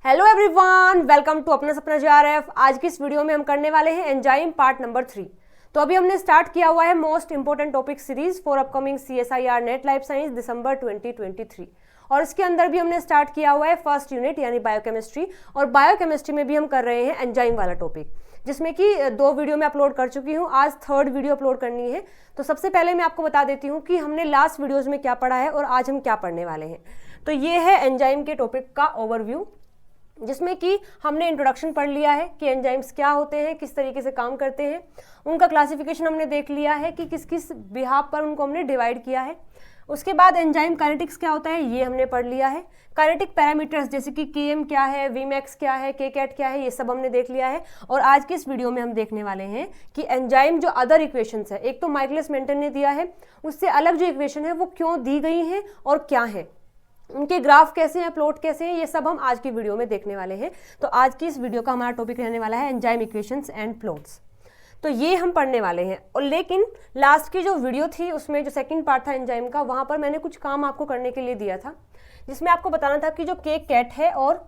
Hello everyone, welcome to अपना सपना JRF। आज की इस वीडियो में हम करने वाले हैं एंजाइम पार्ट नंबर 3। तो अभी हमने स्टार्ट किया हुआ है most important topic series for upcoming CSIR NET life science दिसंबर 2023 और इसके अंदर भी हमने स्टार्ट किया हुआ है फर्स्ट यूनिट यानी बायोकेमिस्ट्री। और बायोकेमिस्ट्री में भी हम कर रहे हैं एंजाइम वाला टॉपिक, जिसमें कि 2 वीडियो मैं अपलोड कर चुकी हूँ। आज 3rd वीडियो अपलोड करनी है। तो सबसे पहले मैं आपको बता देती हूँ कि हमने लास्ट वीडियोज़ में क्या पढ़ा है और आज हम क्या पढ़ने वाले हैं। तो ये है एंजाइम के टॉपिक का ओवरव्यू, जिसमें कि हमने इंट्रोडक्शन पढ़ लिया है कि एंजाइम्स क्या होते हैं, किस तरीके से काम करते हैं, उनका क्लासिफिकेशन हमने देख लिया है कि किस किस बिहाफ पर उनको हमने डिवाइड किया है। उसके बाद एंजाइम काइनेटिक्स क्या होता है ये हमने पढ़ लिया है। काइनेटिक पैरामीटर्स जैसे कि Km क्या है, Vmax क्या है, Kcat क्या है, ये सब हमने देख लिया है। और आज के इस वीडियो में हम देखने वाले हैं कि एंजाइम जो अदर इक्वेशंस है, एक तो माइकलिस मेंटन ने दिया है, उससे अलग जो इक्वेशन है वो क्यों दी गई है और क्या है, उनके ग्राफ कैसे हैं, प्लॉट कैसे हैं, ये सब हम आज की वीडियो में देखने वाले हैं। तो आज की इस वीडियो का हमारा टॉपिक रहने वाला है एंजाइम इक्वेशंस एंड प्लॉट्स। तो ये हम पढ़ने वाले हैं। और लेकिन लास्ट की जो वीडियो थी उसमें जो सेकंड पार्ट था एंजाइम का, वहाँ पर मैंने कुछ काम आपको करने के लिए दिया था, जिसमें आपको बताना था कि जो Kcat है और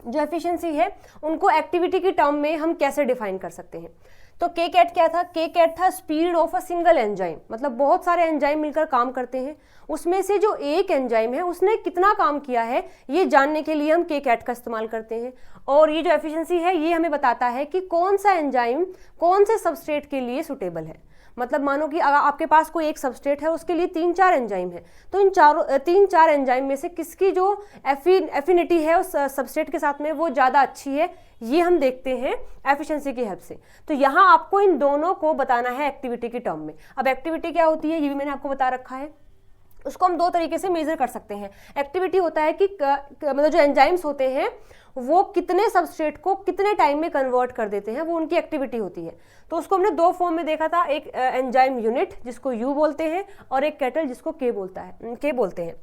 जो एफिशिएंसी है उनको एक्टिविटी की टर्म में हम कैसे डिफाइन कर सकते हैं। तो Kcat क्या था? Kcat था speed of a single enzyme, मतलब बहुत सारे एंजाइम मिलकर काम करते हैं, उसमें से जो एक एंजाइम है उसने कितना काम किया है ये जानने के लिए हम Kcat का इस्तेमाल करते हैं। और ये जो एफिशिएंसी है ये हमें बताता है कि कौन सा एंजाइम कौन से सबस्ट्रेट के लिए सुटेबल है। मतलब मानो कि अगर आपके पास कोई एक सबस्ट्रेट है, उसके लिए 3-4 एंजाइम है, तो इन 3-4 एंजाइम में से किसकी जो एफिनिटी है उस सबस्ट्रेट के साथ में वो ज़्यादा अच्छी है, ये हम देखते हैं एफिशिएंसी की हेल्प से। तो यहाँ आपको इन दोनों को बताना है एक्टिविटी की टर्म में। अब एक्टिविटी क्या होती है ये भी मैंने आपको बता रखा है। उसको हम 2 तरीके से मेजर कर सकते हैं। एक्टिविटी होता है कि मतलब जो एंजाइम्स होते हैं वो कितने सबस्ट्रेट को कितने टाइम में कन्वर्ट कर देते हैं, वो उनकी एक्टिविटी होती है। तो उसको हमने 2 फॉर्म में देखा था, एक एंजाइम यूनिट जिसको U बोलते हैं और एक कैटल जिसको K बोलते हैं।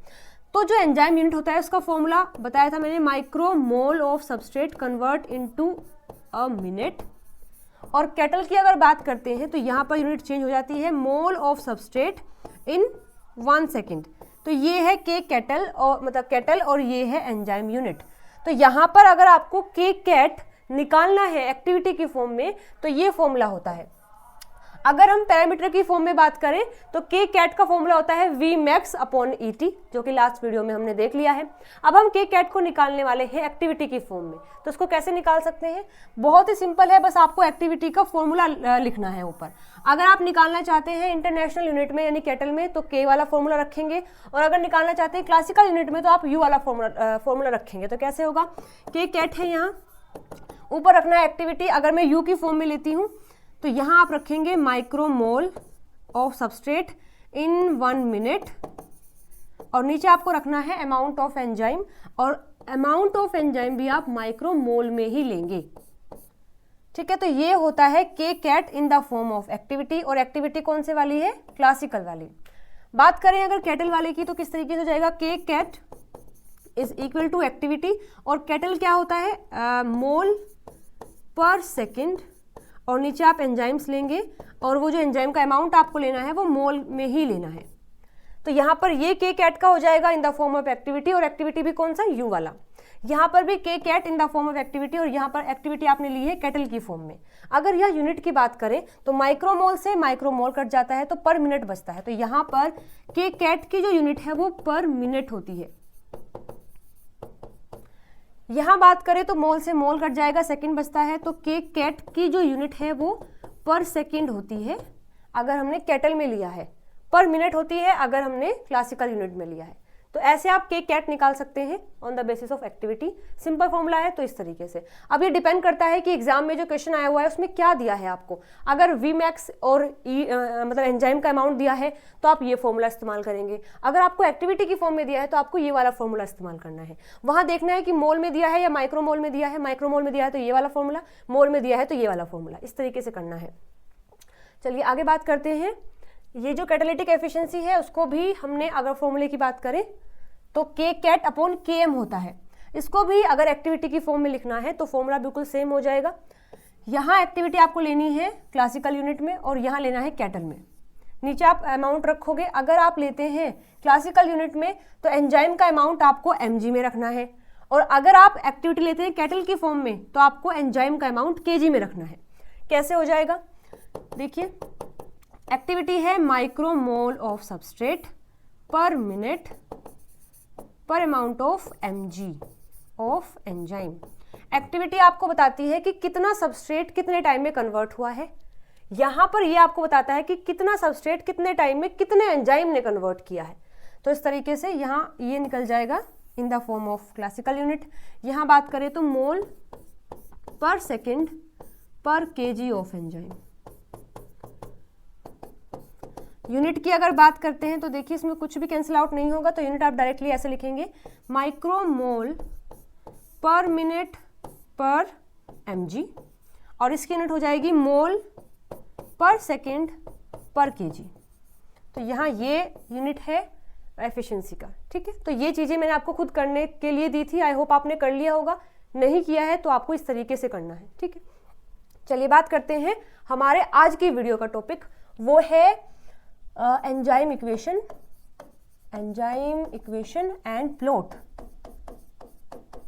तो जो एंजाइम यूनिट होता है उसका फॉर्मूला बताया था मैंने, micro mole of substrate convert into a minute. और कैटल की अगर बात करते हैं तो यहाँ पर यूनिट चेंज हो जाती है, mole of substrate in 1 second. तो ये है Kcat और मतलब कैटल और ये है एंजाइम यूनिट। तो यहाँ पर अगर आपको Kcat निकालना है एक्टिविटी की फॉर्म में तो ये फॉर्मूला होता है। अगर हम पैरामीटर की फॉर्म में बात करें तो Kcat का फॉर्मूला होता है Vmax अपॉन ET, जो कि लास्ट वीडियो में हमने देख लिया है। अब हम Kcat को निकालने वाले हैं एक्टिविटी की फॉर्म में। तो उसको कैसे निकाल सकते हैं? बहुत ही सिंपल है, बस आपको एक्टिविटी का फॉर्मूला लिखना है ऊपर। अगर आप निकालना चाहते हैं इंटरनेशनल यूनिट में यानी कैटल में तो K वाला फॉर्मूला रखेंगे, और अगर निकालना चाहते हैं क्लासिकल यूनिट में तो आप U वाला फॉर्मूला रखेंगे। तो कैसे होगा? Kcat है, यहाँ ऊपर रखना है एक्टिविटी। अगर मैं U की फॉर्म में लेती हूँ तो यहाँ आप रखेंगे micromole of substrate in 1 minute, और नीचे आपको रखना है अमाउंट ऑफ एंजाइम, और अमाउंट ऑफ एंजाइम भी आप माइक्रोमोल में ही लेंगे। ठीक है, तो ये होता है Kcat in the form of activity. और एक्टिविटी कौन से वाली है? क्लासिकल वाली। बात करें अगर कैटल वाले की तो किस तरीके से जाएगा? Kcat is equal to activity, और कैटल क्या होता है? मोल पर सेकेंड, और नीचे आप एंजाइम्स लेंगे और वो जो एंजाइम का अमाउंट आपको लेना है वो मोल में ही लेना है। तो यहाँ पर ये Kcat का हो जाएगा in the form of activity, और एक्टिविटी भी कौन सा? U वाला। यहाँ पर भी Kcat in the form of activity, और यहाँ पर एक्टिविटी आपने ली है कैटल की फॉर्म में। अगर यह यूनिट की बात करें तो माइक्रोमोल से माइक्रोमोल कट जाता है तो पर मिनट बचता है। तो यहाँ पर Kcat की जो यूनिट है वो पर मिनट होती है। यहाँ बात करें तो मोल से मोल कट जाएगा, सेकंड बचता है, तो Kcat की जो यूनिट है वो पर सेकंड होती है अगर हमने कैटल में लिया है, पर मिनट होती है अगर हमने क्लासिकल यूनिट में लिया है। तो ऐसे आप Kcat निकाल सकते हैं on the basis of activity. Simple formula है तो इस तरीके से। अब ये डिपेंड करता है कि एग्जाम में जो क्वेश्चन आया हुआ है उसमें क्या दिया है आपको। अगर Vmax और मतलब एंजाइम का अमाउंट दिया है तो आप ये फॉर्मूला इस्तेमाल करेंगे। अगर आपको एक्टिविटी की फॉर्म में दिया है तो आपको ये वाला फॉर्मूला इस्तेमाल करना है। वहाँ देखना है कि मोल में दिया है या माइक्रोमोल में दिया है। माइक्रोमोल में दिया है तो ये वाला फॉर्मूला, मोल में दिया है तो ये वाला फॉर्मूला, इस तरीके से करना है। चलिए आगे बात करते हैं। ये जो कैटालिटिक एफिशिएंसी है उसको भी हमने अगर फॉर्मूले की बात करें तो Kcat अपॉन Km होता है। इसको भी अगर एक्टिविटी की फॉर्म में लिखना है तो फॉर्मूला बिल्कुल सेम हो जाएगा। यहाँ एक्टिविटी आपको लेनी है क्लासिकल यूनिट में और यहाँ लेना है कैटल में। नीचे आप अमाउंट रखोगे। अगर आप लेते हैं क्लासिकल यूनिट में तो एंजाइम का अमाउंट आपको mg में रखना है और अगर आप एक्टिविटी लेते हैं कैटल की फॉर्म में तो आपको एंजाइम का अमाउंट केजी में रखना है। कैसे हो जाएगा, देखिए एक्टिविटी है माइक्रोमोल ऑफ सबस्ट्रेट पर मिनट पर amount of mg of enzyme. Activity आपको बताती है कि कितना सबस्ट्रेट कितने टाइम में कन्वर्ट हुआ है। यहाँ पर ये आपको बताता है कि कितना सबस्ट्रेट कितने टाइम में कितने एंजाइम ने कन्वर्ट किया है। तो इस तरीके से यहाँ ये निकल जाएगा in the form of classical unit. यहाँ बात करें तो मोल पर सेकेंड पर केजी ऑफ एंजाइम। यूनिट की अगर बात करते हैं तो देखिए इसमें कुछ भी कैंसिल आउट नहीं होगा, तो यूनिट आप डायरेक्टली ऐसे लिखेंगे माइक्रोमोल पर मिनट पर mg, और इसकी यूनिट हो जाएगी मोल पर सेकेंड पर केजी। तो यहाँ ये यूनिट है एफिशिएंसी का, ठीक है। तो ये चीज़ें मैंने आपको खुद करने के लिए दी थी, आई होप आपने कर लिया होगा, नहीं किया है तो आपको इस तरीके से करना है, ठीक है। चलिए बात करते हैं हमारे आज की वीडियो का टॉपिक, वो है एंजाइम इक्वेशन एंड प्लॉट।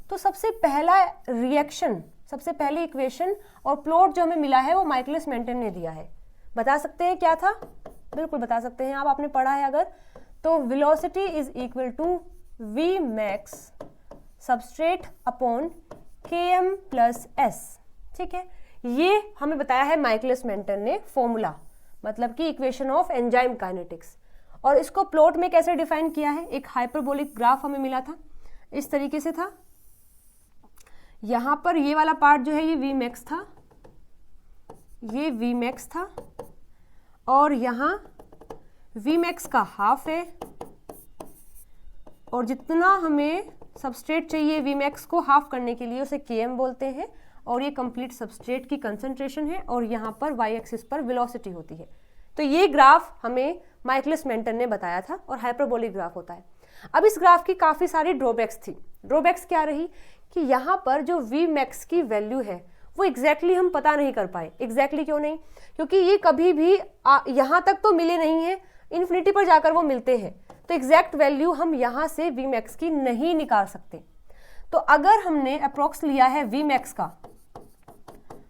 तो सबसे पहला रिएक्शन, सबसे पहली इक्वेशन और प्लॉट जो हमें मिला है वो माइकलिस मेंटन ने दिया है। बता सकते हैं क्या था? बिल्कुल बता सकते हैं, आप आपने पढ़ा है अगर तो velocity is equal to V max substrate upon km plus s, ठीक है। ये हमें बताया है माइकलिस मेंटन ने फॉर्मूला, मतलब कि इक्वेशन ऑफ एंजाइम काइनेटिक्स। और इसको प्लॉट में कैसे डिफाइन किया है, एक हाइपरबोलिक ग्राफ हमें मिला था, इस तरीके से था। यहाँ पर ये वाला पार्ट जो है ये वी मैक्स था, ये वी मैक्स था, और यहाँ वी मैक्स का हाफ है, और जितना हमें सबस्ट्रेट चाहिए वी मैक्स को हाफ करने के लिए उसे km बोलते हैं, और ये कंप्लीट सबस्ट्रेट की कंसंट्रेशन है, और यहाँ पर वाई एक्सिस पर वेलोसिटी होती है। तो ये ग्राफ हमें माइकलिस मेंटन ने बताया था और हाइपरबोलिक ग्राफ होता है। अब इस ग्राफ की काफ़ी सारी ड्रॉबैक्स थी। ड्रॉबैक्स क्या रही कि यहाँ पर जो वी मैक्स की वैल्यू है वो एग्जैक्टली हम पता नहीं कर पाए। एग्जैक्टली क्यों नहीं? क्योंकि ये कभी भी यहाँ तक तो मिले नहीं है, इन्फिनिटी पर जाकर वो मिलते हैं, तो एग्जैक्ट वैल्यू हम यहाँ से वी मैक्स की नहीं निकाल सकते। तो अगर हमने अप्रोक्स लिया है वी मैक्स का,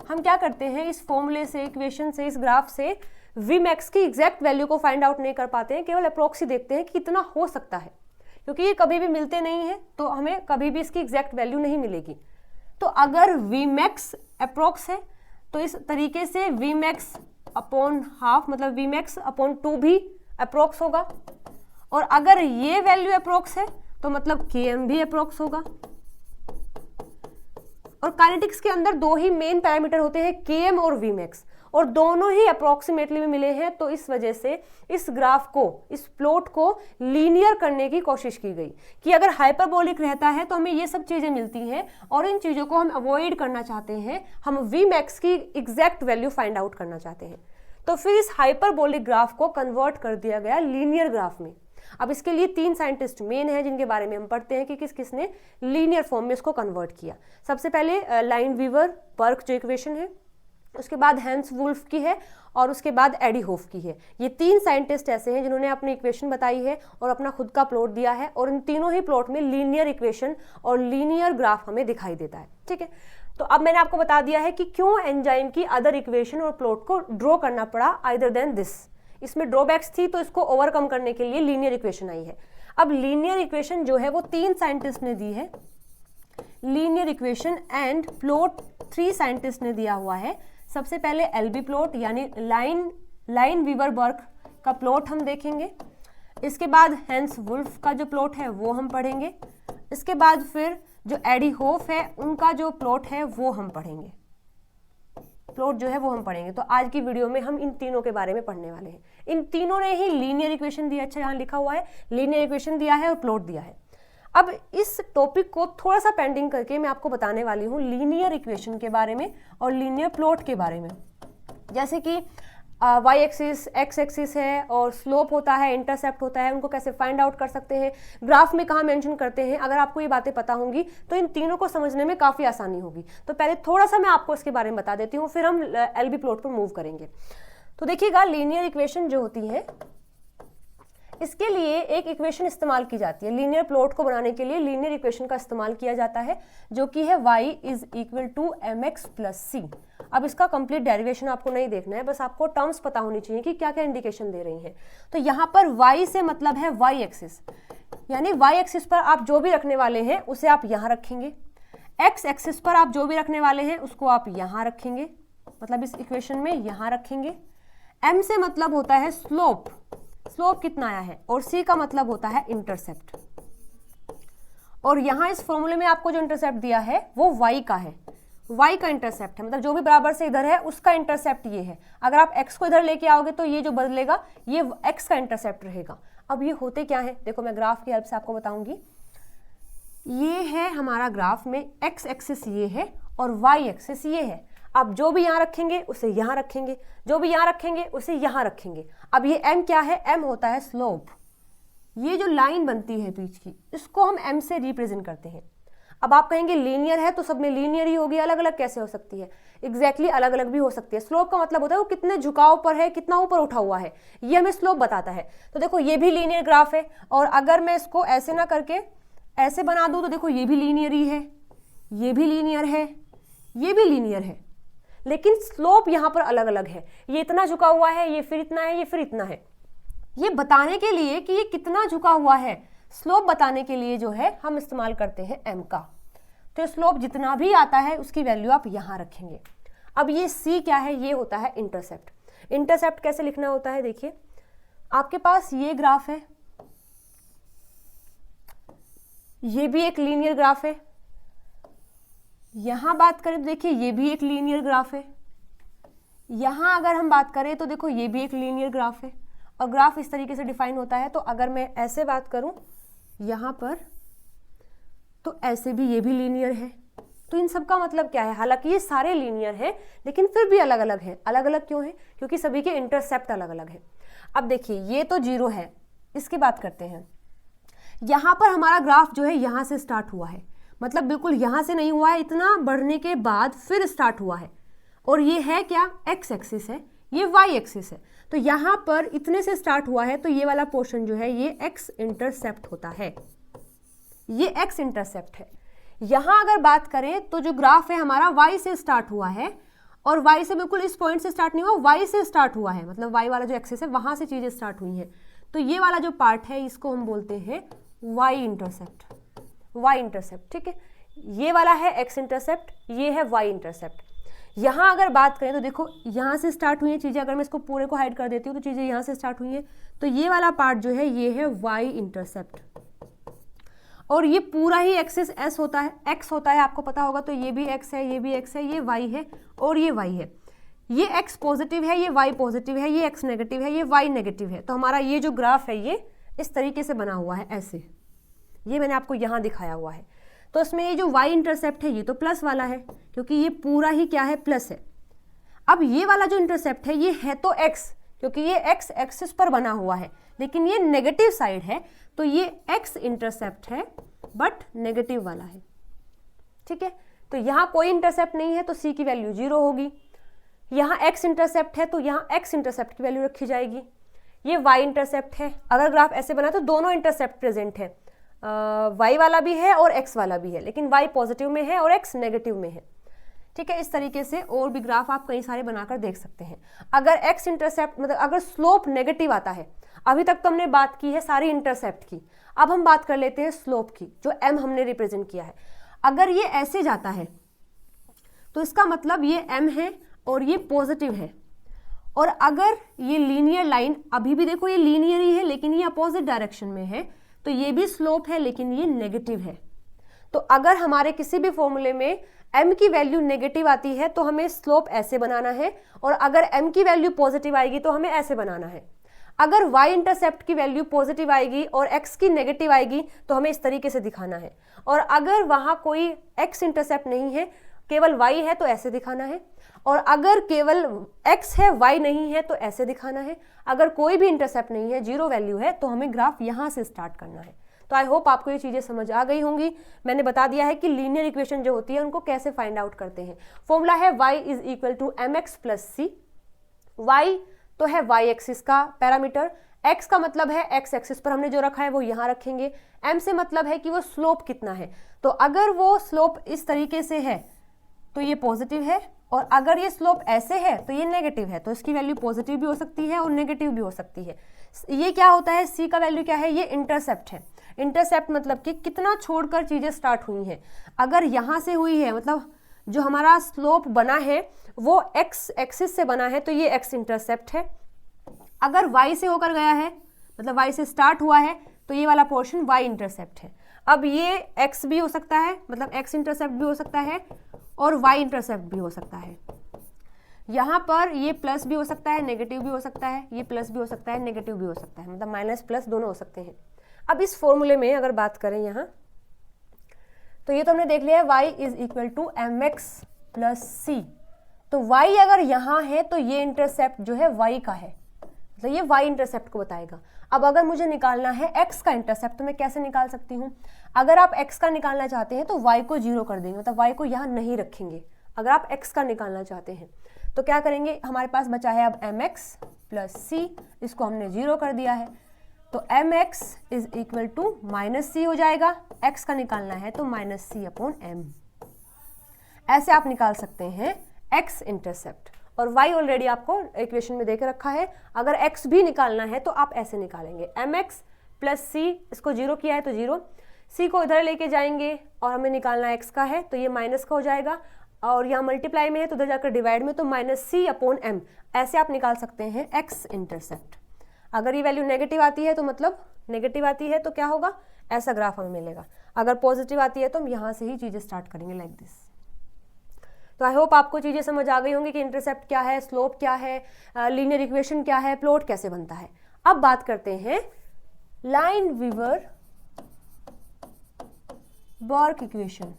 हम क्या करते हैं इस फॉर्मूले से, इक्वेशन से, इस ग्राफ से वी मैक्स की एग्जैक्ट वैल्यू को फाइंड आउट नहीं कर पाते हैं, केवल अप्रोक्स ही देखते हैं कि कितना हो सकता है, क्योंकि ये कभी भी मिलते नहीं है तो हमें कभी भी इसकी एग्जैक्ट वैल्यू नहीं मिलेगी। तो अगर वी मैक्स अप्रोक्स है तो इस तरीके से वी मैक्स अपॉन हाफ, मतलब वी मैक्स अपॉन 2 भी अप्रोक्स होगा, और अगर ये वैल्यू अप्रोक्स है तो मतलब km भी अप्रोक्स होगा। और काइनेटिक्स के अंदर दो ही मेन पैरामीटर होते हैं, km और वी मैक्स, और दोनों ही अप्रोक्सीमेटली में मिले हैं। तो इस वजह से इस ग्राफ को, इस प्लॉट को लीनियर करने की कोशिश की गई कि अगर हाइपरबोलिक रहता है तो हमें ये सब चीजें मिलती हैं, और इन चीजों को हम अवॉइड करना चाहते हैं, हम वी मैक्स की एग्जैक्ट वैल्यू फाइंड आउट करना चाहते हैं। तो फिर इस हाइपरबोलिक ग्राफ को कन्वर्ट कर दिया गया लीनियर ग्राफ में। अब इसके लिए 3 साइंटिस्ट मेन हैं जिनके बारे में हम पढ़ते हैं कि किस किसने लीनियर फॉर्म में इसको कन्वर्ट किया। सबसे पहले लाइनवीवर बर्क जो इक्वेशन है, उसके बाद हैंस वुल्फ की है, और उसके बाद एडी होफ की है। ये 3 साइंटिस्ट ऐसे हैं जिन्होंने अपनी इक्वेशन बताई है और अपना खुद का प्लॉट दिया है, और इन तीनों ही प्लॉट में लीनियर इक्वेशन और लीनियर ग्राफ हमें दिखाई देता है, ठीक है। तो अब मैंने आपको बता दिया है कि क्यों एंजाइम की अदर इक्वेशन और प्लॉट को ड्रॉ करना पड़ा आइदर देन दिस। इसमें ड्रॉबैक्स थी तो इसको ओवरकम करने के लिए लीनियर इक्वेशन आई है। अब लीनियर इक्वेशन जो है वो 3 साइंटिस्ट ने दी है, linear equation and plot 3 scientist ने दिया हुआ है। सबसे पहले एलबी प्लॉट यानी लाइनवीवर बर्क का प्लॉट हम देखेंगे, इसके बाद हैंस वुल्फ का जो प्लॉट है वो हम पढ़ेंगे, इसके बाद फिर जो एडी होफ है उनका जो प्लॉट है वो हम पढ़ेंगे, प्लॉट जो है वो हम पढ़ेंगे। तो आज की वीडियो में हम इन तीनों के बारे में पढ़ने वाले हैं। इन तीनों ने ही लीनियर इक्वेशन दिया, अच्छा यहाँ लिखा हुआ है लीनियर इक्वेशन दिया है और प्लॉट दिया है। अब इस टॉपिक को थोड़ा सा पेंडिंग करके मैं आपको बताने वाली हूँ लीनियर इक्वेशन के बारे में और लीनियर प्लॉट के बारे में। जैसे कि वाई एक्सिस, एक्स एक्सिस है और स्लोप होता है, इंटरसेप्ट होता है, उनको कैसे फाइंड आउट कर सकते हैं, ग्राफ में कहाँ मेंशन करते हैं। अगर आपको ये बातें पता होंगी तो इन तीनों को समझने में काफ़ी आसानी होगी। तो पहले थोड़ा सा मैं आपको इसके बारे में बता देती हूँ, फिर हम एलबी प्लॉट पर मूव करेंगे। तो देखिएगा लीनियर इक्वेशन जो होती है, इसके लिए एक इक्वेशन इस्तेमाल की जाती है, लीनियर प्लॉट को बनाने के लिए लीनियर इक्वेशन का इस्तेमाल किया जाता है, जो कि है y is equal to mx plus c. अब इसका कंप्लीट डेरिवेशन आपको नहीं देखना है, बस आपको टर्म्स पता होनी चाहिए कि क्या क्या इंडिकेशन दे रही हैं। तो यहाँ पर y से मतलब है y एक्सिस, यानी y एक्सिस पर आप जो भी रखने वाले हैं उसे आप यहाँ रखेंगे, x एक्सिस पर आप जो भी रखने वाले हैं उसको आप यहाँ रखेंगे, मतलब इस इक्वेशन में यहाँ रखेंगे। m से मतलब होता है स्लोप, स्लोप कितना आया है, और c का मतलब होता है इंटरसेप्ट। और यहाँ इस फॉर्मूले में आपको जो इंटरसेप्ट दिया है वो y का है, y का इंटरसेप्ट है, मतलब जो भी बराबर से इधर है उसका इंटरसेप्ट ये है। अगर आप x को इधर लेके आओगे तो ये जो बदलेगा ये x का इंटरसेप्ट रहेगा। अब ये होते क्या है, देखो मैं ग्राफ की हेल्प से आपको बताऊंगी। ये है हमारा ग्राफ में x एक्सिस ये है और y एक्सिस ये है। अब जो भी यहाँ रखेंगे उसे यहाँ रखेंगे, जो भी यहाँ रखेंगे उसे यहाँ रखेंगे। अब ये m क्या है, m होता है स्लोप। ये जो लाइन बनती है बीच की इसको हम m से रिप्रेजेंट करते हैं। अब आप कहेंगे लीनियर है तो सब में लीनियर ही होगी, अलग अलग कैसे हो सकती है? एग्जैक्टली अलग अलग भी हो सकती है। स्लोप का मतलब होता है वो कितने झुकाव पर है, कितना ऊपर उठा हुआ है, ये हमें स्लोप बताता है। तो देखो ये भी लीनियर ग्राफ है, और अगर मैं इसको ऐसे ना करके ऐसे बना दूं तो देखो ये भी लीनियर ही है, ये भी लीनियर है, ये भी लीनियर है, लेकिन स्लोप यहाँ पर अलग अलग है। ये इतना झुका हुआ है, ये फिर इतना है, ये फिर इतना है। ये बताने के लिए कि ये कितना झुका हुआ है, स्लोप बताने के लिए जो है हम इस्तेमाल करते हैं m का। तो स्लोप जितना भी आता है उसकी वैल्यू आप यहाँ रखेंगे। अब ये c क्या है, ये होता है इंटरसेप्ट। इंटरसेप्ट कैसे लिखना होता है, देखिए आपके पास ये ग्राफ है, ये भी एक लीनियर ग्राफ है। यहां बात करें तो देखिए ये भी एक लीनियर ग्राफ है। यहां अगर हम बात करें तो देखो ये भी एक लीनियर ग्राफ है, और ग्राफ इस तरीके से डिफाइन होता है। तो अगर मैं ऐसे बात करूं यहां पर, तो ऐसे भी ये भी लीनियर है। तो इन सब का मतलब क्या है, हालांकि ये सारे लीनियर हैं लेकिन फिर भी अलग अलग है। अलग अलग क्यों है, क्योंकि सभी के इंटरसेप्ट अलग अलग है। अब देखिए ये तो 0 है, इसकी बात करते हैं। यहाँ पर हमारा ग्राफ जो है यहाँ से स्टार्ट हुआ है, मतलब बिल्कुल यहाँ से नहीं हुआ है, इतना बढ़ने के बाद फिर स्टार्ट हुआ है। और ये है क्या, x एक्सिस है, ये y एक्सिस है। तो यहाँ पर इतने से स्टार्ट हुआ है, तो ये वाला पोर्शन जो है ये x इंटरसेप्ट होता है, ये x इंटरसेप्ट है। यहाँ अगर बात करें तो जो ग्राफ है हमारा y से स्टार्ट हुआ है, और y से बिल्कुल इस पॉइंट से स्टार्ट नहीं हुआ, y से स्टार्ट हुआ है, मतलब y वाला जो एक्सिस है वहां से चीजें स्टार्ट हुई हैं। तो ये वाला जो पार्ट है इसको हम बोलते हैं y इंटरसेप्ट, y इंटरसेप्ट, ठीक है। ये वाला है x इंटरसेप्ट, ये है y इंटरसेप्ट। यहाँ अगर बात करें तो देखो यहाँ से स्टार्ट हुई है चीज़ें, अगर मैं इसको पूरे को हाइड कर देती हूँ तो चीज़ें यहाँ से स्टार्ट हुई हैं। तो ये वाला पार्ट जो है ये है y इंटरसेप्ट, और ये पूरा ही एक्सिस s होता है, x होता है, आपको पता होगा। तो ये भी x है, ये भी x है, ये y है और ये y है। ये x पॉजिटिव है, ये y पॉजिटिव है, ये x नेगेटिव है, ये y नेगेटिव है। तो हमारा ये जो ग्राफ है ये इस तरीके से बना हुआ है, ऐसे। ये मैंने आपको यहाँ दिखाया हुआ है। तो इसमें ये जो y इंटरसेप्ट है ये तो प्लस वाला है, क्योंकि ये पूरा ही क्या है, प्लस है। अब ये वाला जो इंटरसेप्ट है ये है तो x, क्योंकि ये x एक्सिस पर बना हुआ है, लेकिन ये नेगेटिव साइड है, तो ये x इंटरसेप्ट है बट नेगेटिव वाला है, ठीक है। तो यहाँ कोई इंटरसेप्ट नहीं है तो c की वैल्यू 0 होगी। यहाँ x इंटरसेप्ट है तो यहाँ x इंटरसेप्ट की वैल्यू रखी जाएगी। ये y इंटरसेप्ट है, अगर ग्राफ ऐसे बना तो दोनों इंटरसेप्ट प्रेजेंट है, y वाला भी है और x वाला भी है, लेकिन y पॉजिटिव में है और x नेगेटिव में है, ठीक है। इस तरीके से और भी ग्राफ आप कई सारे बनाकर देख सकते हैं। अगर x इंटरसेप्ट मतलब अगर स्लोप नेगेटिव आता है, अभी तक तो हमने बात की है सारी इंटरसेप्ट की, अब हम बात कर लेते हैं स्लोप की, जो m हमने रिप्रेजेंट किया है। अगर ये ऐसे जाता है तो इसका मतलब ये m है और ये पॉजिटिव है। और अगर ये लीनियर लाइन, अभी भी देखो ये लीनियर ही है लेकिन ये अपोजिट डायरेक्शन में है, तो ये भी स्लोप है लेकिन ये नेगेटिव है। तो अगर हमारे किसी भी फॉर्मूले में m की वैल्यू नेगेटिव आती है तो हमें स्लोप ऐसे बनाना है, और अगर m की वैल्यू पॉजिटिव आएगी तो हमें ऐसे बनाना है। अगर y इंटरसेप्ट की वैल्यू पॉजिटिव आएगी और x की नेगेटिव आएगी तो हमें इस तरीके से दिखाना है। और अगर वहाँ कोई x इंटरसेप्ट नहीं है, केवल y है, तो ऐसे दिखाना है। और अगर केवल x है, y नहीं है, तो ऐसे दिखाना है। अगर कोई भी इंटरसेप्ट नहीं है, 0 वैल्यू है, तो हमें ग्राफ यहाँ से स्टार्ट करना है। तो आई होप आपको ये चीज़ें समझ आ गई होंगी। मैंने बता दिया है कि लीनियर इक्वेशन जो होती है उनको कैसे फाइंड आउट करते हैं। फॉर्मूला है y is equal to mx plus C. y तो है y एक्सिस का पैरामीटर, x का मतलब है x एक्सिस पर हमने जो रखा है वो यहाँ रखेंगे, m से मतलब है कि वो स्लोप कितना है। तो अगर वो स्लोप इस तरीके से है तो ये पॉजिटिव है, और अगर ये स्लोप ऐसे है तो ये नेगेटिव है। तो इसकी वैल्यू पॉजिटिव भी हो सकती है और नेगेटिव भी हो सकती है। ये क्या होता है, c का वैल्यू क्या है, ये इंटरसेप्ट है। इंटरसेप्ट मतलब कि कितना छोड़कर चीजें स्टार्ट हुई हैं। अगर यहाँ से हुई है, मतलब जो हमारा स्लोप बना है वो x एक्सिस से बना है, तो ये x इंटरसेप्ट है। अगर y से होकर गया है, मतलब y से स्टार्ट हुआ है, तो ये वाला पोर्शन y इंटरसेप्ट है। अब ये x भी हो सकता है, मतलब x इंटरसेप्ट भी हो सकता है और y इंटरसेप्ट भी हो सकता है। यहाँ पर ये प्लस भी हो सकता है, नेगेटिव भी हो सकता है, ये प्लस भी हो सकता है, नेगेटिव भी हो सकता है, मतलब माइनस प्लस दोनों हो सकते हैं। अब इस फॉर्मूले में अगर बात करें यहाँ, तो ये तो हमने देख लिया है y is equal to mx plus c। तो y अगर यहाँ है तो ये इंटरसेप्ट जो है y का है, मतलब ये y इंटरसेप्ट को बताएगा। अब अगर मुझे निकालना है x का इंटरसेप्ट, तो मैं कैसे निकाल सकती हूँ? अगर आप x का निकालना चाहते हैं तो y को 0 कर देंगे, मतलब y को यहाँ नहीं रखेंगे। अगर आप x का निकालना चाहते हैं तो क्या करेंगे, हमारे पास बचा है अब mx प्लस c, इसको हमने 0 कर दिया है, तो mx is equal to minus c हो जाएगा। x का निकालना है तो माइनस c अपॉन m। ऐसे आप निकाल सकते हैं x इंटरसेप्ट, और y ऑलरेडी आपको इक्वेशन में देकर रखा है। अगर x भी निकालना है तो आप ऐसे निकालेंगे, mx प्लस c, इसको 0 किया है तो 0, c को इधर लेके जाएंगे और हमें निकालना x का है तो ये माइनस का हो जाएगा, और यहाँ मल्टीप्लाई में है तो उधर जाकर डिवाइड में, तो माइनस c अपॉन m। ऐसे आप निकाल सकते हैं x इंटरसेप्ट। अगर ये वैल्यू नेगेटिव आती है तो मतलब नेगेटिव आती है तो क्या होगा, ऐसा ग्राफ हमें मिलेगा। अगर पॉजिटिव आती है तो हम यहाँ से ही चीज़ें स्टार्ट करेंगे लाइक दिस। तो आई होप आपको चीज़ें समझ आ गई होंगी कि इंटरसेप्ट क्या है, स्लोप क्या है, लीनियर इक्वेशन क्या है, प्लॉट कैसे बनता है। अब बात करते हैं लाइन वीवर बर्क इक्वेशन।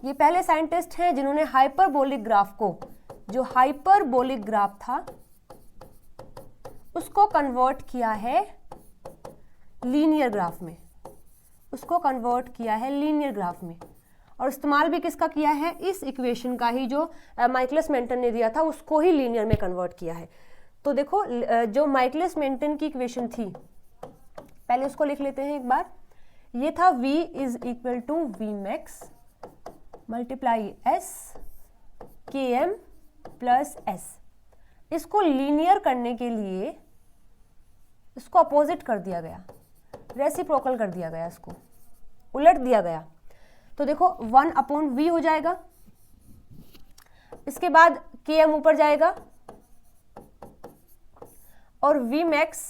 ये पहले साइंटिस्ट हैं जिन्होंने हाइपरबोलिक ग्राफ को, जो हाइपरबोलिक ग्राफ था उसको कन्वर्ट किया है लीनियर ग्राफ में, उसको कन्वर्ट किया है लीनियर ग्राफ में, और इस्तेमाल भी किसका किया है, इस इक्वेशन का ही जो माइकलिस मेंटन ने दिया था उसको ही लीनियर में कन्वर्ट किया है। तो देखो जो माइकलिस मेंटन की इक्वेशन थी, पहले उसको लिख लेते हैं एक बार। ये था v is equal to V max multiply s km plus s। इसको लीनियर करने के लिए इसको अपोजिट कर दिया गया, रेसिप्रोकल कर दिया गया, इसको उलट दिया गया। तो देखो 1 अपॉन v हो जाएगा, इसके बाद km ऊपर जाएगा और v मैक्स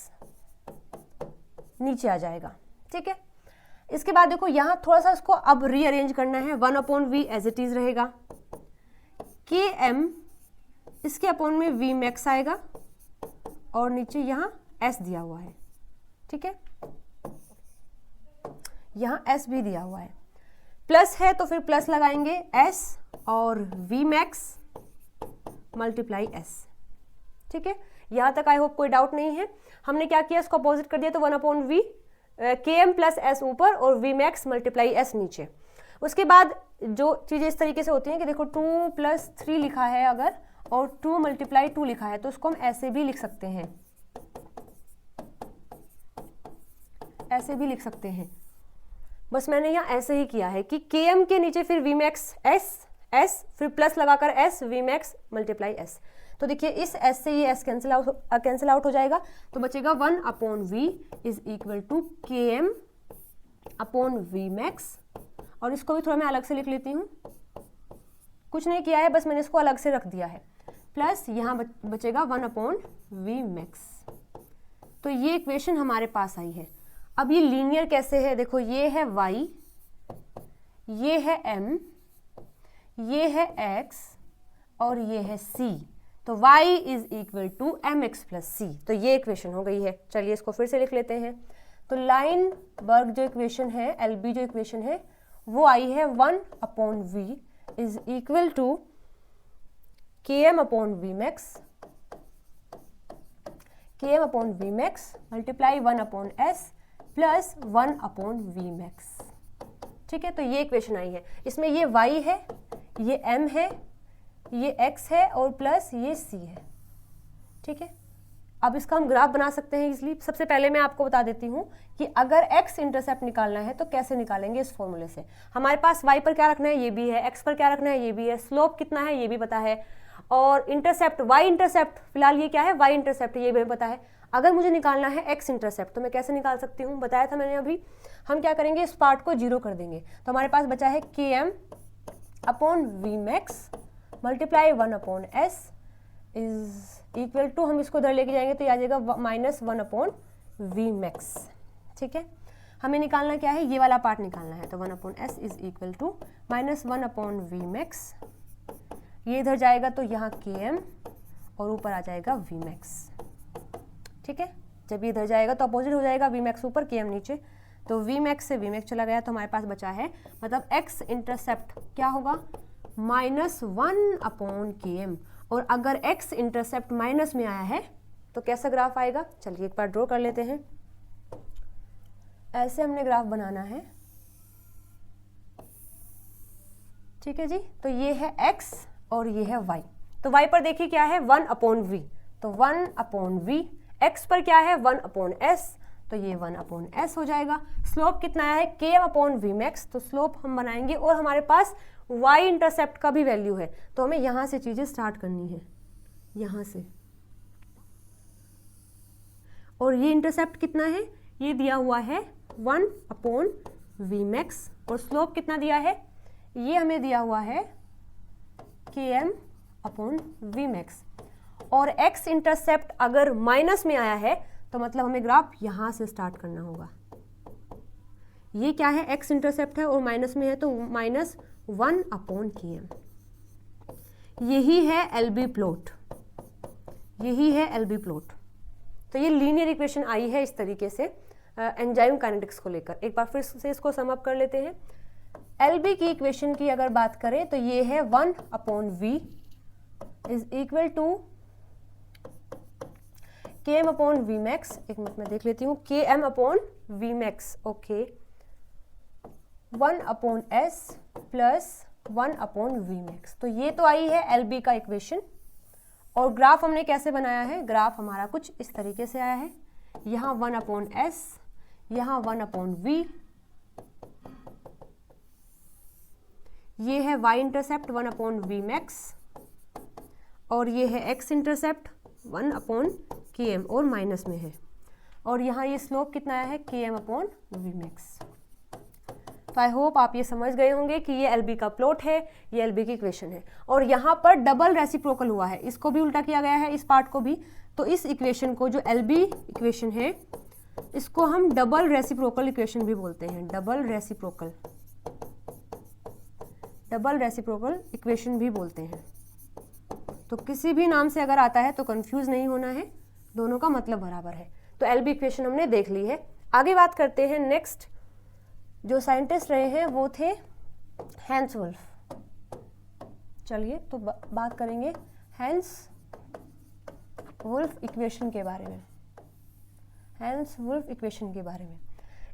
नीचे आ जाएगा, ठीक है। इसके बाद देखो यहाँ थोड़ा सा इसको अब रीअरेंज करना है, 1 upon v as it is रहेगा, km इसके अपॉन में v मैक्स आएगा और नीचे यहाँ s दिया हुआ है, ठीक है, यहाँ s भी दिया हुआ है, प्लस है तो फिर प्लस लगाएंगे s और v मैक्स मल्टीप्लाई s, ठीक है। यहाँ तक आई होप कोई डाउट नहीं है। हमने क्या किया, इसको अपोजिट कर दिया, तो 1 upon v km plus s ऊपर और v मैक्स मल्टीप्लाई s नीचे। उसके बाद जो चीज़ें इस तरीके से होती हैं कि देखो 2 प्लस 3 लिखा है अगर, और 2 मल्टीप्लाई 2 लिखा है, तो उसको हम ऐसे भी लिख सकते हैं, ऐसे भी लिख सकते हैं। बस मैंने यहाँ ऐसे ही किया है कि km के नीचे फिर v मैक्स s फिर प्लस लगाकर s v max multiply s। तो देखिए इस s से ये s कैंसिल आउट हो जाएगा, तो बचेगा 1 upon v is equal to km upon v max, और इसको भी थोड़ा मैं अलग से लिख लेती हूँ, कुछ नहीं किया है, बस मैंने इसको अलग से रख दिया है, प्लस यहाँ बचेगा 1 अपॉन v मैक्स। तो ये इक्वेशन हमारे पास आई है। अब ये लीनियर कैसे है, देखो ये है y, ये है m, ये है x और ये है c, तो y is equal to mx plus c। तो ये इक्वेशन हो गई है। चलिए इसको फिर से लिख लेते हैं। तो लाइन बर्ग जो इक्वेशन है, LB जो इक्वेशन है, वो आई है 1 upon v is equal to km upon v max, km upon v max multiply 1 upon s plus 1 upon v max, ठीक है। तो ये इक्वेशन आई है। इसमें ये y है, ये m है, ये x है और प्लस ये c है, ठीक है। अब इसका हम ग्राफ बना सकते हैं इजली। सबसे पहले मैं आपको बता देती हूँ कि अगर एक्स इंटरसेप्ट निकालना है तो कैसे निकालेंगे इस फॉर्मूले से। हमारे पास वाई पर क्या रखना है, ये भी है, एक्स पर क्या रखना है, ये भी है, स्लोप कितना है ये भी पता है, और इंटरसेप्ट वाई इंटरसेप्ट, फिलहाल ये क्या है वाई इंटरसेप्ट, ये भी पता है। अगर मुझे निकालना है एक्स इंटरसेप्ट तो मैं कैसे निकाल सकती हूँ, बताया था मैंने अभी। हम क्या करेंगे, इस पार्ट को जीरो कर देंगे, तो हमारे पास बचा है के M upon V max multiply 1/s is equal to, हम इसको इधर लेके जाएंगे तो ये आ जाएगा -1/v मैक्स। ठीक है, हमें निकालना क्या है, ये वाला पार्ट निकालना है, तो 1/s is equal to -1/v max. ये इधर जाएगा तो यहाँ km और ऊपर आ जाएगा v मैक्स। ठीक है, जब ये इधर जाएगा तो अपोजिट हो जाएगा, v मैक्स ऊपर km नीचे, तो v मैक्स से v मैक्स चला गया, तो हमारे पास बचा है, मतलब x इंटरसेप्ट क्या होगा -1/km। और अगर x इंटरसेप्ट माइनस में आया है तो कैसा ग्राफ आएगा, चलिए एक बार ड्रॉ कर लेते हैं। ऐसे हमने ग्राफ बनाना है। ठीक है जी, तो ये है x और ये है y। तो y पर देखिए क्या है 1/v, तो 1/v, x पर क्या है 1/s, तो ये 1/s हो जाएगा। स्लोप कितना है km/v मैक्स, तो स्लोप हम बनाएंगे और हमारे पास y इंटरसेप्ट का भी वैल्यू है, तो हमें यहां से चीजें स्टार्ट करनी है, यहां से। और ये इंटरसेप्ट कितना है, ये दिया हुआ है 1/v मैक्स, और स्लोप कितना दिया है, ये हमें दिया हुआ है km/v मैक्स। और x इंटरसेप्ट अगर माइनस में आया है तो मतलब हमें ग्राफ यहां से स्टार्ट करना होगा। ये क्या है, x इंटरसेप्ट है और माइनस में है, तो -1/km। यही है LB प्लॉट, यही है LB प्लॉट। तो ये लीनियर इक्वेशन आई है इस तरीके से एंजाइम काइनेटिक्स को लेकर। एक बार फिर से इसको सम अप कर लेते हैं। LB की इक्वेशन की अगर बात करें तो ये है 1/v is equal to km/v max. एक मिनट में देख लेती हूँ, km/v max, okay, 1/s plus 1/v max. तो ये तो आई है LB का इक्वेशन। और ग्राफ हमने कैसे बनाया है, ग्राफ हमारा कुछ इस तरीके से आया है, यहाँ 1/s, यहाँ 1/v, ये है y इंटरसेप्ट 1/v मैक्स, और ये है x इंटरसेप्ट 1/km और माइनस में है, और यहाँ ये स्लोप कितना आया है km/v मैक्स। तो आई होप आप ये समझ गए होंगे कि ये LB का प्लॉट है, ये LB की इक्वेशन है। और यहाँ पर डबल रेसिप्रोकल हुआ है, इसको भी उल्टा किया गया है, इस पार्ट को भी। तो इस इक्वेशन को जो LB इक्वेशन है इसको हम डबल रेसिप्रोकल इक्वेशन भी बोलते हैं, डबल रेसिप्रोकल इक्वेशन भी बोलते हैं। तो किसी भी नाम से अगर आता है तो कंफ्यूज नहीं होना है, दोनों का मतलब बराबर है। तो LB इक्वेशन हमने देख ली है। आगे बात करते हैं, नेक्स्ट जो साइंटिस्ट रहे हैं वो थे हैंस वुल्फ। चलिए तो बात करेंगे हैंस वुल्फ इक्वेशन के बारे में। हैंस वुल्फ इक्वेशन के बारे में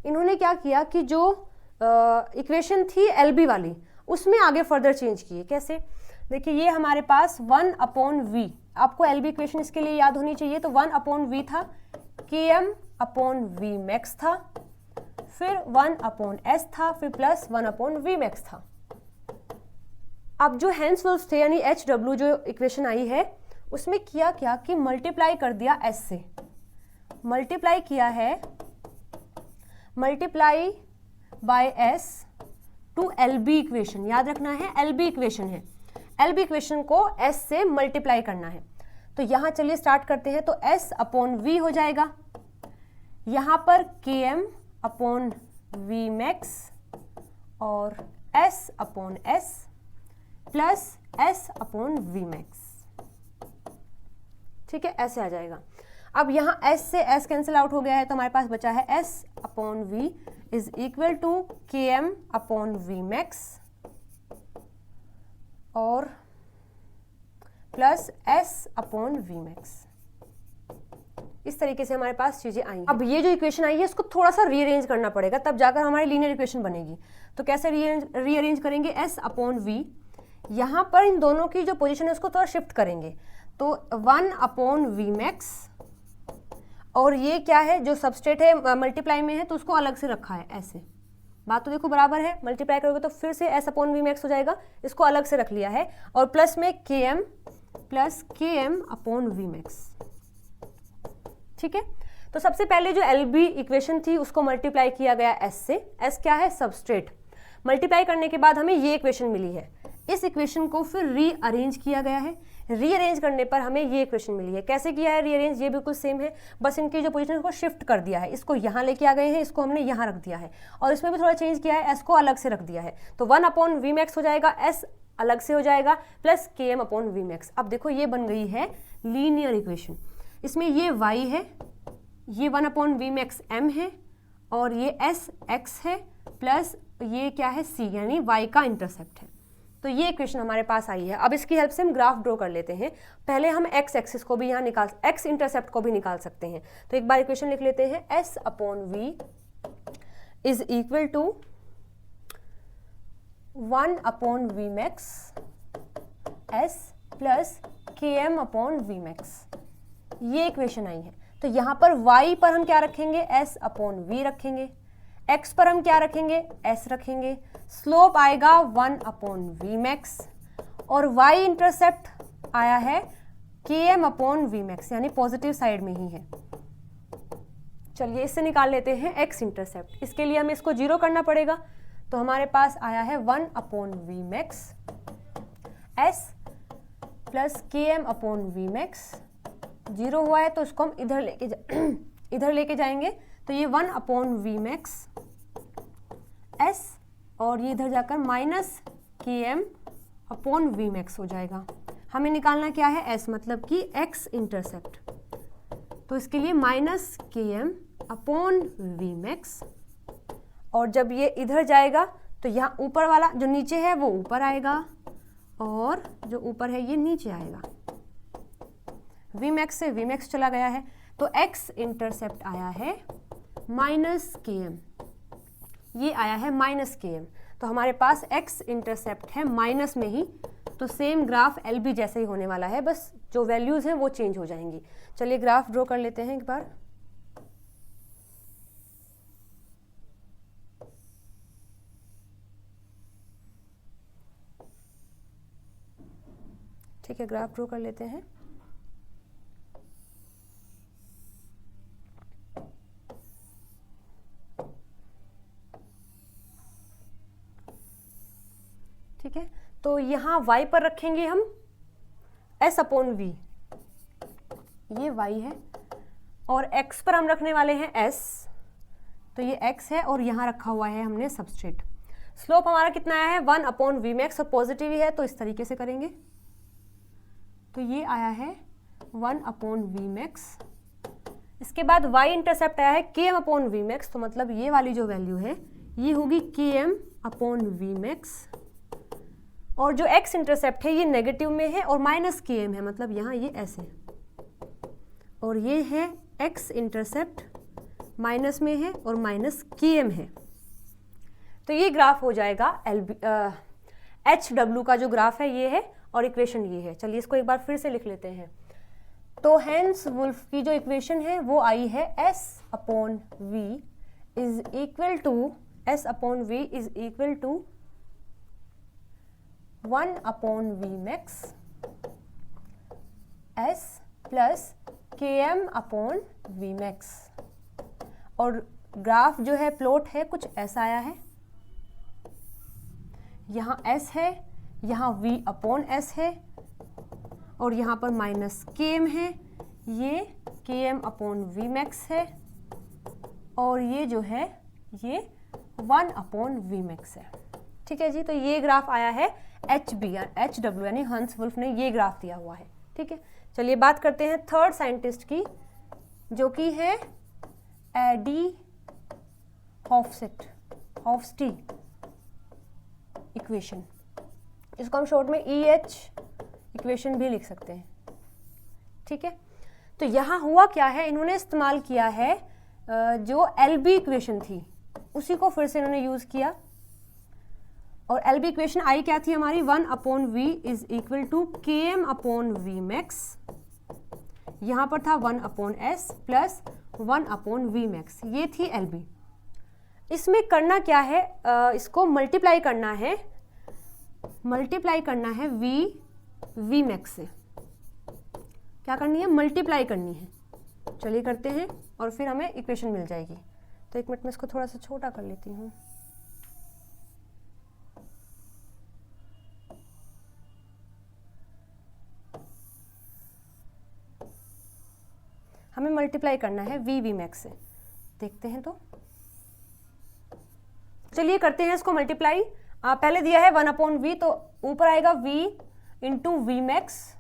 इन्होंने क्या किया कि जो इक्वेशन थी LB वाली उसमें आगे फर्दर चेंज किए। कैसे, देखिए ये हमारे पास 1/v, आपको LB इक्वेशन इसके लिए याद होनी चाहिए। तो 1/v था, km/v मैक्स था, फिर 1/s था, फिर प्लस 1/v मैक्स था। अब जो हैंस वुल्फ थे यानी HW जो इक्वेशन आई है उसमें किया क्या कि मल्टीप्लाई कर दिया s से, मल्टीप्लाई किया है, multiply by s to LB equation. याद रखना है LB इक्वेशन है, LB इक्वेशन को s से मल्टीप्लाई करना है। तो यहां चलिए स्टार्ट करते हैं। तो s/v हो जाएगा, यहां पर km/v मैक्स और s/s प्लस s/v मैक्स। ठीक है, ऐसे आ जाएगा। अब यहाँ s से s कैंसिल आउट हो गया है, तो हमारे पास बचा है s/v is equal to km/v max और प्लस s/v मैक्स। इस तरीके से हमारे पास चीजें आई। अब ये जो इक्वेशन आई है इसको थोड़ा सा रीअरेंज करना पड़ेगा, तब जाकर हमारी लीनियर इक्वेशन बनेगी। तो कैसे रीअरेंज करेंगे, s/v, यहाँ पर इन दोनों की जो पोजीशन है उसको थोड़ा शिफ्ट करेंगे। तो 1/v मैक्स और ये क्या है, जो सबस्ट्रेट है मल्टीप्लाई में है तो उसको अलग से रखा है ऐसे। बात तो देखो बराबर है, मल्टीप्लाई करोगे तो फिर से s अपॉन वी मैक्स हो जाएगा, इसको अलग से रख लिया है। और प्लस में km plus km upon V max. ठीक है, तो सबसे पहले जो LB इक्वेशन थी उसको मल्टीप्लाई किया गया s से। s क्या है, सबस्ट्रेट। मल्टीप्लाई करने के बाद हमें ये इक्वेशन मिली है। इस इक्वेशन को फिर रीअरेंज किया गया है। रीअरेंज करने पर हमें ये इक्वेशन मिली है। कैसे किया है रीअरेंज, ये बिल्कुल सेम है, बस इनकी जो पोजीशन को शिफ्ट कर दिया है। इसको यहाँ लेके आ गए हैं, इसको हमने यहाँ रख दिया है, और इसमें भी थोड़ा चेंज किया है, s को अलग से रख दिया है। तो 1 अपॉन वी मैक्स हो जाएगा, s अलग से हो जाएगा, plus km upon V max. अब देखो ये बन गई है लीनियर इक्वेशन। इसमें ये y है, ये 1 अपॉन वी मैक्स m है, और ये s x है, प्लस ये क्या है c, यानी y का इंटरसेप्ट है। तो ये इक्वेशन हमारे पास आई है। अब इसकी हेल्प से हम ग्राफ ड्रॉ कर लेते हैं। पहले हम x एक्सिस को भी यहाँ निकाल, x इंटरसेप्ट को भी निकाल सकते हैं। तो एक बार इक्वेशन लिख लेते हैं, s upon v is equal to 1 upon V max s plus km upon V max. ये इक्वेशन आई है। तो यहाँ पर y पर हम क्या रखेंगे, s अपॉन v रखेंगे, x पर हम क्या रखेंगे, s रखेंगे, स्लोप आएगा 1 अपॉन वी मैक्स, और y इंटरसेप्ट आया है km अपॉन वी मैक्स, यानी पॉजिटिव साइड में ही है। चलिए इससे निकाल लेते हैं x इंटरसेप्ट। इसके लिए हमें इसको 0 करना पड़ेगा। तो हमारे पास आया है 1 upon V max s plus km upon V max. 0 हुआ है तो इसको हम इधर लेके जाएंगे। तो ये 1 अपॉन वी मैक्स s, और ये इधर जाकर minus km upon V max हो जाएगा। हमें निकालना क्या है, s मतलब कि x इंटरसेप्ट। तो इसके लिए minus km upon V max, और जब ये इधर जाएगा तो यहाँ ऊपर वाला जो नीचे है वो ऊपर आएगा, और जो ऊपर है ये नीचे आएगा। वी मैक्स से वी मैक्स चला गया है, तो x इंटरसेप्ट आया है माइनस km, ये आया है माइनस km। तो हमारे पास x इंटरसेप्ट है माइनस में ही। तो सेम ग्राफ LB जैसे ही होने वाला है, बस जो वैल्यूज हैं वो चेंज हो जाएंगी। चलिए ग्राफ ड्रॉ कर लेते हैं एक बार। ठीक है, ग्राफ ड्रॉ कर लेते हैं। ठीक है, तो यहाँ y पर रखेंगे हम s अपॉन v, ये y है, और x पर हम रखने वाले हैं s, तो ये x है, और यहाँ रखा हुआ है हमने सबस्ट्रेट। स्लोप हमारा कितना आया है, 1 अपॉन वी मैक्स, और पॉजिटिव ही है तो इस तरीके से करेंगे। तो ये आया है 1 अपॉन वी मैक्स। इसके बाद y इंटरसेप्ट आया है km अपॉन वी मैक्स, तो मतलब ये वाली जो वैल्यू है ये होगी km अपॉन वी मैक्स, और जो x इंटरसेप्ट है ये नेगेटिव में है और माइनस km है, मतलब यहाँ ये ऐसे, और ये है x इंटरसेप्ट माइनस में है और माइनस km है। तो ये ग्राफ हो जाएगा HW का जो ग्राफ है ये है, और इक्वेशन ये है। चलिए इसको एक बार फिर से लिख लेते हैं। तो हेंस वुल्फ की जो इक्वेशन है वो आई है s upon v is equal to, s upon v is equal to 1 upon V max s plus km upon V max. और ग्राफ जो है प्लॉट है कुछ ऐसा आया है, यहाँ s है, यहाँ v अपॉन s है, और यहाँ पर माइनस km है, ये km अपॉन वी मैक्स है, और ये जो है ये 1 अपॉन वी मैक्स है। ठीक है जी, तो ये ग्राफ आया है HW यानी हंस वुल्फ ने ये ग्राफ दिया हुआ है। ठीक है, चलिए बात करते हैं थर्ड साइंटिस्ट की, जो कि है एडी हॉफस्टी इक्वेशन। इसको हम शॉर्ट में EH इक्वेशन भी लिख सकते हैं। ठीक है, तो यहाँ हुआ क्या है, इन्होंने इस्तेमाल किया है जो LB इक्वेशन थी उसी को फिर से इन्होंने यूज किया, और LB इक्वेशन आई क्या थी हमारी, 1 upon v is equal to km upon V max, यहाँ पर था 1 upon s plus 1/v max, ये थी LB। इसमें करना क्या है, इसको मल्टीप्लाई करना है v max से। क्या करनी है, मल्टीप्लाई करनी है। चलिए करते हैं और फिर हमें इक्वेशन मिल जाएगी। तो एक मिनट में इसको थोड़ा सा छोटा कर लेती हूँ। हमें मल्टीप्लाई करना है v max से। देखते हैं तो चलिए करते हैं इसको मल्टीप्लाई। पहले दिया है 1/v, तो ऊपर आएगा v इंटू वी मैक्स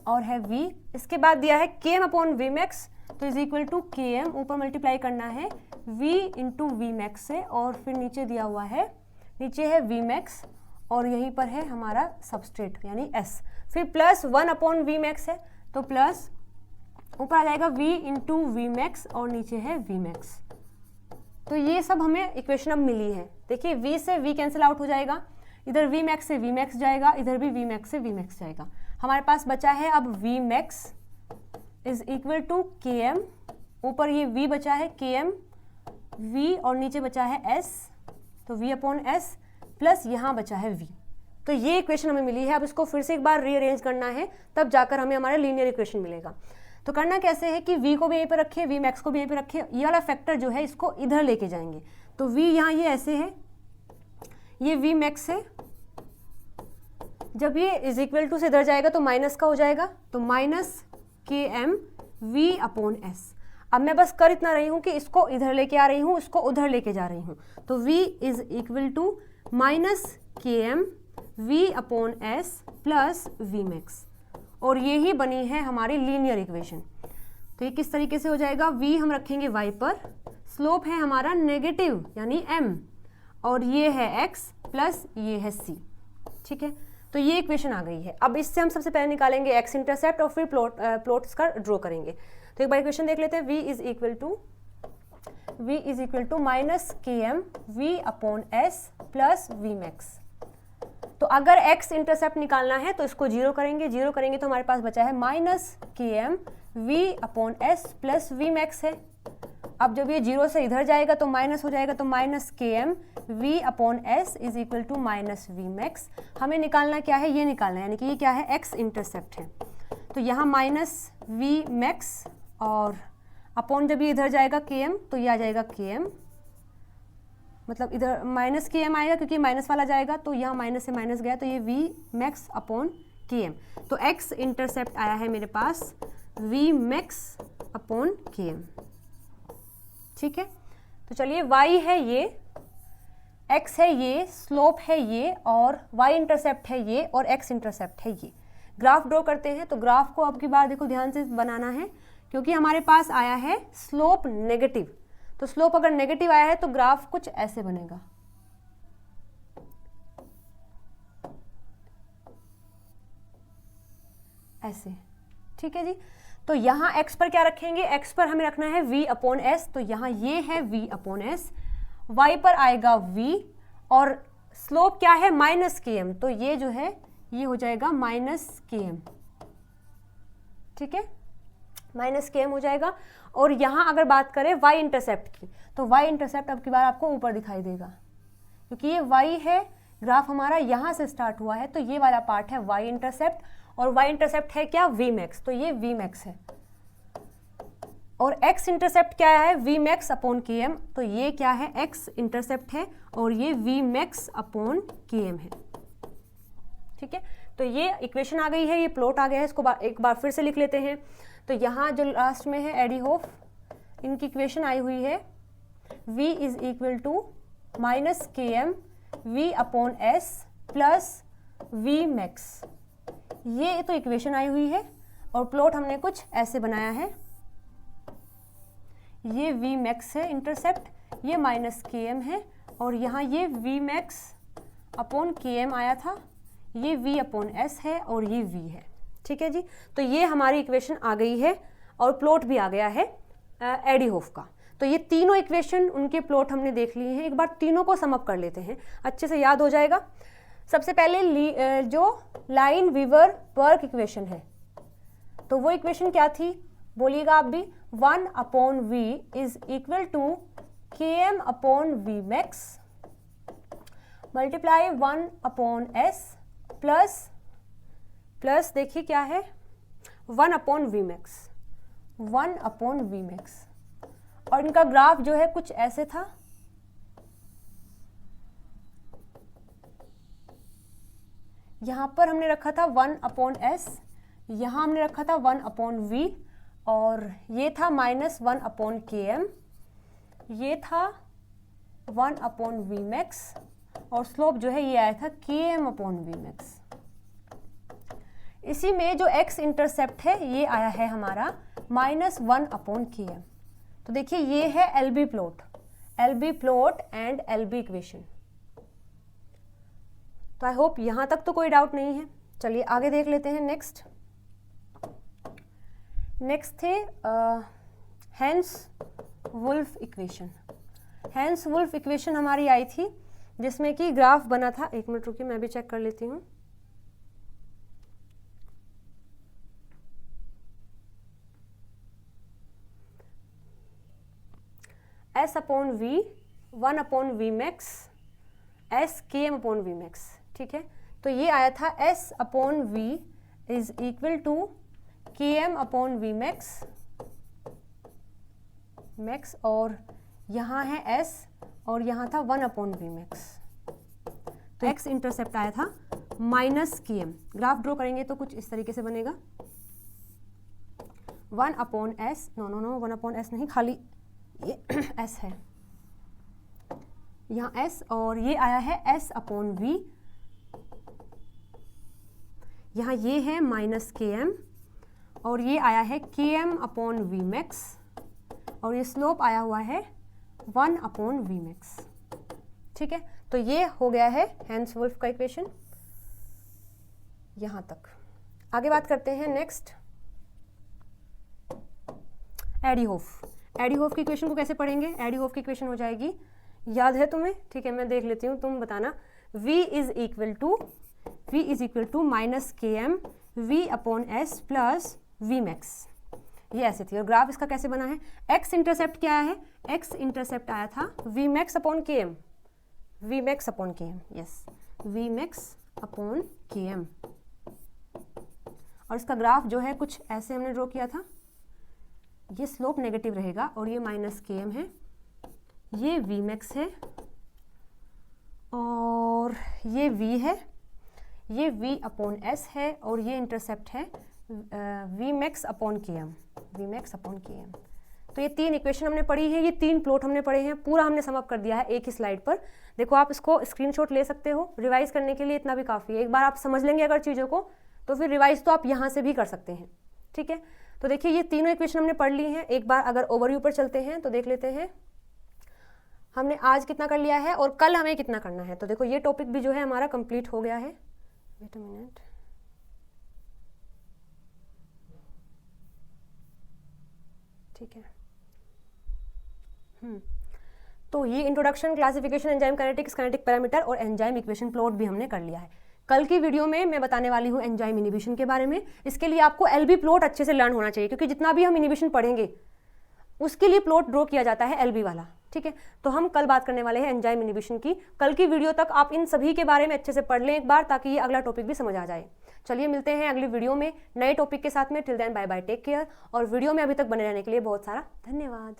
और है v। इसके बाद दिया है km/v max, तो इज इक्वल टू km, ऊपर मल्टीप्लाई करना है v इंटू वी मैक्स से, और फिर नीचे दिया हुआ है, नीचे है v max और यहीं पर है हमारा सबस्ट्रेट यानी s। फिर प्लस 1/v max है, तो प्लस ऊपर आ जाएगा v इंटू वी मैक्स और नीचे है v max। तो ये सब हमें इक्वेशन अब मिली है। देखिए v से v कैंसिल आउट हो जाएगा, इधर v max से v max जाएगा, इधर भी v max से v max जाएगा। हमारे पास बचा है अब v max is equal to km, ऊपर ये v बचा है km v और नीचे बचा है s, तो v/s प्लस यहाँ बचा है v। तो ये इक्वेशन हमें मिली है। अब इसको फिर से एक बार रीअरेंज करना है, तब जाकर हमें हमारा लीनियर इक्वेशन मिलेगा। तो करना कैसे है कि v को भी यहीं पर रखिए, v max को भी यहीं पर रखिए, ये वाला फैक्टर जो है इसको इधर लेके जाएंगे। तो v यहाँ ये ऐसे है, ये v max है, जब ये इज इक्वल टू से इधर जाएगा तो माइनस का हो जाएगा, तो माइनस km v/s। अब मैं बस कर इतना रही हूँ कि इसको इधर लेके आ रही हूँ, इसको उधर लेके जा रही हूँ, तो v is equal to minus km v/s plus v max, और ये ही बनी है हमारी लीनियर इक्वेशन। तो ये किस तरीके से हो जाएगा, v हम रखेंगे y पर, स्लोप है हमारा नेगेटिव यानी m, और ये है x प्लस ये है c। ठीक है, तो ये इक्वेशन आ गई है। अब इससे हम सबसे पहले निकालेंगे x इंटरसेप्ट और फिर प्लॉट्स का ड्रॉ करेंगे। तो एक बार इक्वेशन देख लेते हैं, v is equal to minus km v/s plus v max। तो अगर x इंटरसेप्ट निकालना है तो इसको जीरो करेंगे तो हमारे पास बचा है minus km v/s plus v max है। अब जब ये जीरो से इधर जाएगा तो माइनस हो जाएगा, तो minus km v/s is equal to minus v max। हमें निकालना क्या है, ये निकालना है, यानी कि ये क्या है, x इंटरसेप्ट है। तो यहाँ माइनस v max और अपॉन जब ये इधर जाएगा km, तो ये आ जाएगा km, मतलब इधर माइनस km आएगा क्योंकि माइनस वाला जाएगा, तो यहाँ माइनस से माइनस गया, तो ये v max अपॉन km। तो x इंटरसेप्ट आया है मेरे पास v max अपॉन km। ठीक है, तो चलिए y है ये, x है ये, स्लोप है ये, और y इंटरसेप्ट है ये, और x इंटरसेप्ट है ये। ग्राफ ड्रॉ करते हैं। तो ग्राफ को अब की बार देखो ध्यान से बनाना है, क्योंकि हमारे पास आया है स्लोप नेगेटिव। तो स्लोप अगर नेगेटिव आया है तो ग्राफ कुछ ऐसे बनेगा, ऐसे। ठीक है जी, तो यहाँ x पर क्या रखेंगे, x पर हमें रखना है v/s, तो यहाँ ये है v/s, y पर आएगा v, और स्लोप क्या है माइनस km, तो ये जो है ये हो जाएगा माइनस km। ठीक है, माइनस km हो जाएगा। और यहाँ अगर बात करें y इंटरसेप्ट की, तो y इंटरसेप्ट अब की बार आपको ऊपर दिखाई देगा, क्योंकि ये y है, ग्राफ हमारा यहाँ से स्टार्ट हुआ है, तो ये वाला पार्ट है y इंटरसेप्ट, और y इंटरसेप्ट है क्या, v max, तो ये v max है। और x इंटरसेप्ट क्या है, v max अपॉन km, तो ये क्या है, x इंटरसेप्ट है, और ये v max अपॉन km है। ठीक है, तो ये इक्वेशन आ गई है, ये प्लॉट आ गया है। इसको एक बार फिर से लिख लेते हैं। तो यहाँ जो लास्ट में है एडीहोफ, इनकी इक्वेशन आई हुई है v is equal to minus km v/s plus v max। ये तो इक्वेशन आई हुई है, और प्लॉट हमने कुछ ऐसे बनाया है, ये v max है इंटरसेप्ट, ये माइनस km है, और यहाँ ये v max अपॉन km आया था, ये v/s है, और ये v है। ठीक है जी, तो ये हमारी इक्वेशन आ गई है, और प्लॉट भी आ गया है एडीहोफ का। तो ये तीनों इक्वेशन, उनके प्लॉट हमने देख लिए हैं। एक बार तीनों को सम अप कर लेते हैं, अच्छे से याद हो जाएगा। सबसे पहले जो लाइन वीवर बर्क इक्वेशन है, तो वो इक्वेशन क्या थी, बोलिएगा आप भी। 1/v is equal to Km/Vmax multiply 1/s plus देखिए क्या है 1/Vmax 1/Vmax। और इनका ग्राफ जो है कुछ ऐसे था, यहां पर हमने रखा था 1/s, यहां हमने रखा था 1/v, और ये था -1/Km, ये था 1/Vmax, और स्लोप जो है ये आया था Km/Vmax। इसी में जो x इंटरसेप्ट है ये आया है हमारा -1/Km। तो देखिए ये है LB plot and LB equation. तो आई होप यहां तक तो कोई डाउट नहीं है। चलिए आगे देख लेते हैं। नेक्स्ट थे हेंस-वुल्फ इक्वेशन। हेंस-वुल्फ इक्वेशन हमारी आई थी जिसमें कि ग्राफ बना था, एक मिनट रुकिए मैं भी चेक कर लेती हूँ। S/V 1/Vmax S Km/Vmax, ठीक है। तो ये आया था S/V is equal to Km/Vmax और यहाँ है S और यहाँ था 1/Vmax। तो x इंटरसेप्ट आया था -Km। ग्राफ ड्रॉ करेंगे तो कुछ इस तरीके से बनेगा 1/s, नो 1/s नहीं, खाली ये s है, यहाँ s, और ये आया है S/V, यहाँ ये है -Km और ये आया है Km/Vmax और ये स्लोप आया हुआ है 1/Vmax, ठीक है। तो ये हो गया है हेंस-वुल्फ का इक्वेशन यहाँ तक। आगे बात करते हैं नेक्स्ट एडी-होफ की इक्वेशन को कैसे पढ़ेंगे। एडी-होफ की इक्वेशन हो जाएगी, याद है तुम्हें, ठीक है, मैं देख लेती हूँ, तुम बताना। v is equal to -Km v/s plus Vmax, ये ऐसे थी। और ग्राफ इसका कैसे बना है, x इंटरसेप्ट क्या है, x इंटरसेप्ट आया था Vmax/Km, यस, Vmax/Km। और इसका ग्राफ जो है कुछ ऐसे हमने ड्रॉ किया था, ये स्लोप नेगेटिव रहेगा और ये -Km है, ये Vmax है और ये V है, ये V/s है और ये इंटरसेप्ट है Vmax/Km। तो ये 3 इक्वेशन हमने पढ़ी है, ये 3 प्लॉट हमने पढ़े हैं, पूरा हमने सम अप कर दिया है एक ही स्लाइड पर। देखो आप इसको स्क्रीनशॉट ले सकते हो, रिवाइज करने के लिए इतना भी काफ़ी है। एक बार आप समझ लेंगे अगर चीज़ों को तो फिर रिवाइज तो आप यहाँ से भी कर सकते हैं, ठीक है। तो देखिए ये तीनों इक्वेशन हमने पढ़ ली हैं। एक बार अगर ओवरव्यू पर चलते हैं तो देख लेते हैं हमने आज कितना कर लिया है और कल हमें कितना करना है। तो देखो ये टॉपिक भी जो है हमारा कंप्लीट हो गया है। वेट अ मिनट, ठीक है। तो ये introduction, classification, enzyme kinetics, kinetic parameter और एंजाइम इक्वेशन प्लॉट भी हमने कर लिया है। कल की वीडियो में मैं बताने वाली हूँ एंजाइम इनिबिशन के बारे में। इसके लिए आपको LB प्लॉट अच्छे से लर्न होना चाहिए, क्योंकि जितना भी हम इनिबिशन पढ़ेंगे उसके लिए प्लॉट ड्रॉ किया जाता है LB वाला, ठीक है। तो हम कल बात करने वाले हैं एंजाइम इनिबिशन की। कल की वीडियो तक आप इन सभी के बारे में अच्छे से पढ़ लें एक बार, ताकि ये अगला टॉपिक भी समझ आ जाए। चलिए मिलते हैं अगली वीडियो में नए टॉपिक के साथ में। Till then bye bye, take care. और वीडियो में अभी तक बने रहने के लिए बहुत सारा धन्यवाद।